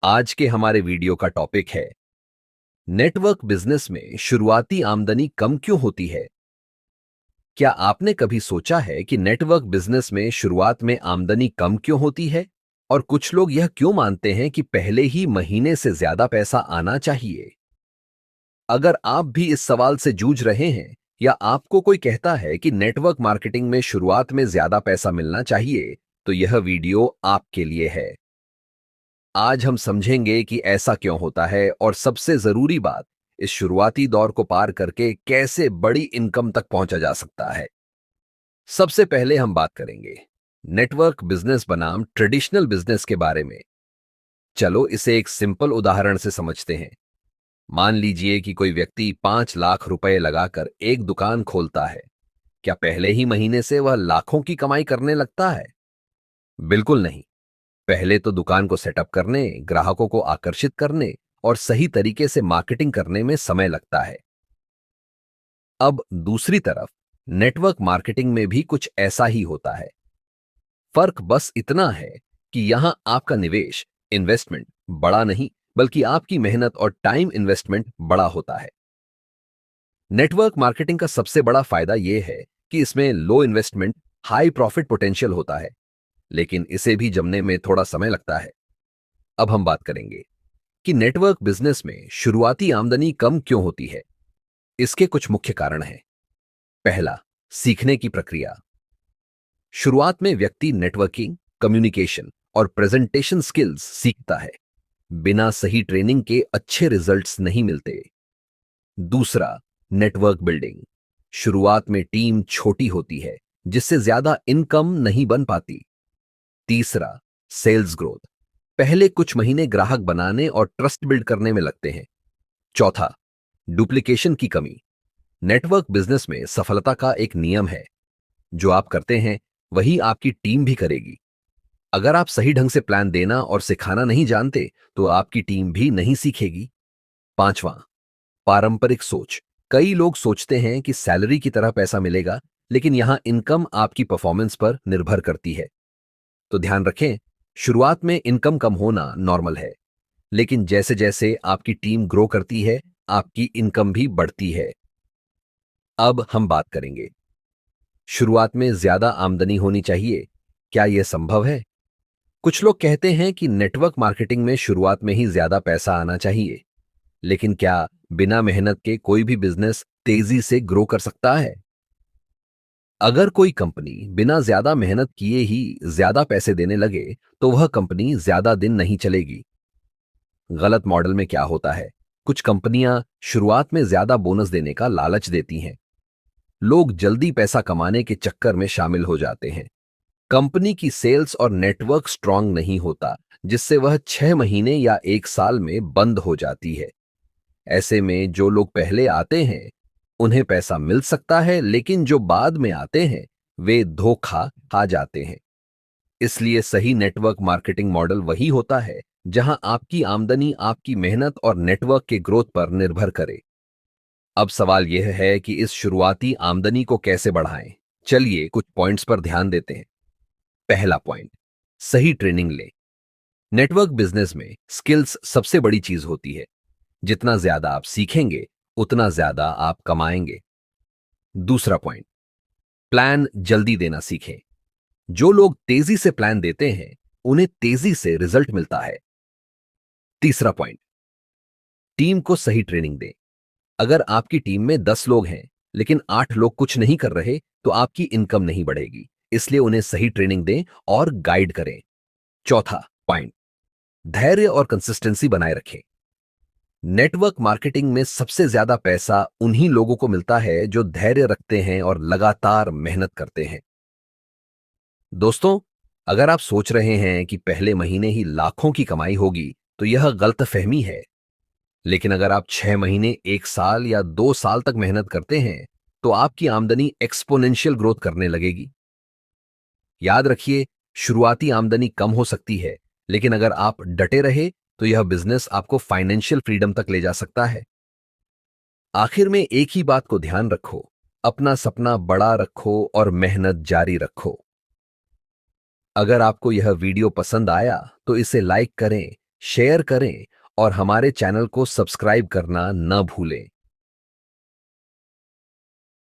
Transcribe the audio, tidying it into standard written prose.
आज के हमारे वीडियो का टॉपिक है नेटवर्क बिजनेस में शुरुआती आमदनी कम क्यों होती है। क्या आपने कभी सोचा है कि नेटवर्क बिजनेस में शुरुआत में आमदनी कम क्यों होती है और कुछ लोग यह क्यों मानते हैं कि पहले ही महीने से ज्यादा पैसा आना चाहिए। अगर आप भी इस सवाल से जूझ रहे हैं या आपको कोई कहता है कि नेटवर्क मार्केटिंग में शुरुआत में ज्यादा पैसा मिलना चाहिए, तो यह वीडियो आपके लिए है। आज हम समझेंगे कि ऐसा क्यों होता है और सबसे जरूरी बात, इस शुरुआती दौर को पार करके कैसे बड़ी इनकम तक पहुंचा जा सकता है। सबसे पहले हम बात करेंगे नेटवर्क बिजनेस बनाम ट्रेडिशनल बिजनेस के बारे में। चलो इसे एक सिंपल उदाहरण से समझते हैं। मान लीजिए कि कोई व्यक्ति 5 लाख रुपए लगाकर एक दुकान खोलता है। क्या पहले ही महीने से वह लाखों की कमाई करने लगता है? बिल्कुल नहीं। पहले तो दुकान को सेटअप करने, ग्राहकों को आकर्षित करने और सही तरीके से मार्केटिंग करने में समय लगता है। अब दूसरी तरफ नेटवर्क मार्केटिंग में भी कुछ ऐसा ही होता है। फर्क बस इतना है कि यहां आपका निवेश, इन्वेस्टमेंट बड़ा नहीं, बल्कि आपकी मेहनत और टाइम इन्वेस्टमेंट बड़ा होता है। नेटवर्क मार्केटिंग का सबसे बड़ा फायदा यह है कि इसमें लो इन्वेस्टमेंट, हाई प्रॉफिट पोटेंशियल होता है, लेकिन इसे भी जमने में थोड़ा समय लगता है। अब हम बात करेंगे कि नेटवर्क बिजनेस में शुरुआती आमदनी कम क्यों होती है। इसके कुछ मुख्य कारण हैं। पहला, सीखने की प्रक्रिया। शुरुआत में व्यक्ति नेटवर्किंग, कम्युनिकेशन और प्रेजेंटेशन स्किल्स सीखता है। बिना सही ट्रेनिंग के अच्छे रिजल्ट्स नहीं मिलते। दूसरा, नेटवर्क बिल्डिंग। शुरुआत में टीम छोटी होती है, जिससे ज्यादा इनकम नहीं बन पाती। तीसरा, सेल्स ग्रोथ। पहले कुछ महीने ग्राहक बनाने और ट्रस्ट बिल्ड करने में लगते हैं। चौथा, डुप्लीकेशन की कमी। नेटवर्क बिजनेस में सफलता का एक नियम है, जो आप करते हैं वही आपकी टीम भी करेगी। अगर आप सही ढंग से प्लान देना और सिखाना नहीं जानते, तो आपकी टीम भी नहीं सीखेगी। पांचवा, पारंपरिक सोच। कई लोग सोचते हैं कि सैलरी की तरह पैसा मिलेगा, लेकिन यहां इनकम आपकी परफॉर्मेंस पर निर्भर करती है। तो ध्यान रखें, शुरुआत में इनकम कम होना नॉर्मल है, लेकिन जैसे जैसे आपकी टीम ग्रो करती है, आपकी इनकम भी बढ़ती है। अब हम बात करेंगे, शुरुआत में ज्यादा आमदनी होनी चाहिए, क्या यह संभव है? कुछ लोग कहते हैं कि नेटवर्क मार्केटिंग में शुरुआत में ही ज्यादा पैसा आना चाहिए, लेकिन क्या बिना मेहनत के कोई भी बिजनेस तेजी से ग्रो कर सकता है? अगर कोई कंपनी बिना ज्यादा मेहनत किए ही ज्यादा पैसे देने लगे, तो वह कंपनी ज्यादा दिन नहीं चलेगी। गलत मॉडल में क्या होता है, कुछ कंपनियां शुरुआत में ज्यादा बोनस देने का लालच देती हैं। लोग जल्दी पैसा कमाने के चक्कर में शामिल हो जाते हैं। कंपनी की सेल्स और नेटवर्क स्ट्रांग नहीं होता, जिससे वह 6 महीने या 1 साल में बंद हो जाती है। ऐसे में जो लोग पहले आते हैं उन्हें पैसा मिल सकता है, लेकिन जो बाद में आते हैं वे धोखा खा जाते हैं। इसलिए सही नेटवर्क मार्केटिंग मॉडल वही होता है जहां आपकी आमदनी आपकी मेहनत और नेटवर्क के ग्रोथ पर निर्भर करे। अब सवाल यह है कि इस शुरुआती आमदनी को कैसे बढ़ाएं। चलिए कुछ पॉइंट्स पर ध्यान देते हैं। पहला पॉइंट, सही ट्रेनिंग लें। नेटवर्क बिजनेस में स्किल्स सबसे बड़ी चीज होती है। जितना ज्यादा आप सीखेंगे, उतना ज्यादा आप कमाएंगे। दूसरा पॉइंट, प्लान जल्दी देना सीखें। जो लोग तेजी से प्लान देते हैं, उन्हें तेजी से रिजल्ट मिलता है। तीसरा पॉइंट, टीम को सही ट्रेनिंग दें। अगर आपकी टीम में 10 लोग हैं, लेकिन 8 लोग कुछ नहीं कर रहे, तो आपकी इनकम नहीं बढ़ेगी। इसलिए उन्हें सही ट्रेनिंग दें और गाइड करें। चौथा पॉइंट, धैर्य और कंसिस्टेंसी बनाए रखें। नेटवर्क मार्केटिंग में सबसे ज्यादा पैसा उन्हीं लोगों को मिलता है जो धैर्य रखते हैं और लगातार मेहनत करते हैं। दोस्तों, अगर आप सोच रहे हैं कि पहले महीने ही लाखों की कमाई होगी, तो यह गलतफहमी है। लेकिन अगर आप 6 महीने, 1 साल या 2 साल तक मेहनत करते हैं, तो आपकी आमदनी एक्सपोनेंशियल ग्रोथ करने लगेगी। याद रखिए, शुरुआती आमदनी कम हो सकती है, लेकिन अगर आप डटे रहे, तो यह बिजनेस आपको फाइनेंशियल फ्रीडम तक ले जा सकता है। आखिर में एक ही बात को ध्यान रखो, अपना सपना बड़ा रखो और मेहनत जारी रखो। अगर आपको यह वीडियो पसंद आया, तो इसे लाइक करें, शेयर करें और हमारे चैनल को सब्सक्राइब करना न भूलें।